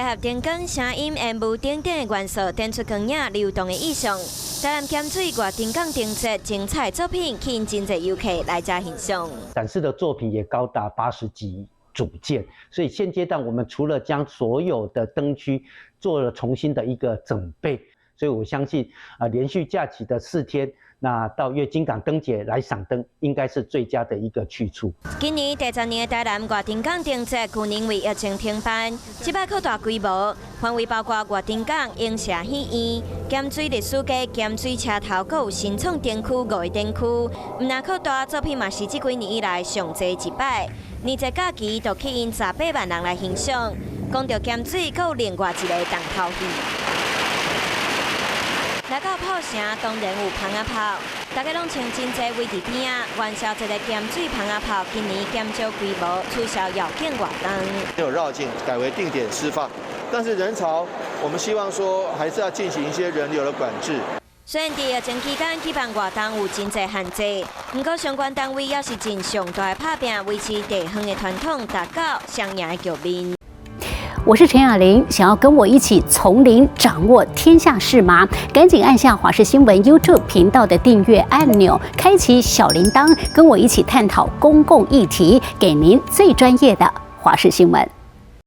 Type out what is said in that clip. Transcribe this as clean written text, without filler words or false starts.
结合灯光、声音、烟雾等等的元素，点出光影流动的意象。台南咸水月灯港灯节精彩作品，吸引真侪游客来遮欣赏。展示的作品也高达80几组件，所以现阶段我们除了将所有的灯区做了重新的一个整备，所以我相信连续假期的4天。那到月津港灯节来赏灯，应该是最佳的一个去处。今年第10年的台南月灯港灯节，去年为疫情停办，这摆扩大规模，范围包括月灯港、映社戏院、咸水历史街、咸水车头，阁有新创灯区、5个灯区。唔但扩大，作品嘛是这几年以来上济一摆。年节假期就吸引18万人来欣赏。讲到咸水，阁有另外一个重头戏。来到炮城，当然有蜂仔炮，大家拢穿真侪围伫边啊，元宵节的咸水蜂仔炮，今年减少规模，取消绕境活动。没有绕境，改为定点释放，但是人潮，我们希望说还是要进行一些人流的管制。虽然伫疫情期间举办活动有真侪限制，不过相关单位也是尽上大的打拼，维持地方的传统，达到双赢的局面。我是陈雅玲，想要跟我一起从零掌握天下事吗？赶紧按下华视新闻 YouTube 频道的订阅按钮，开启小铃铛，跟我一起探讨公共议题，给您最专业的华视新闻。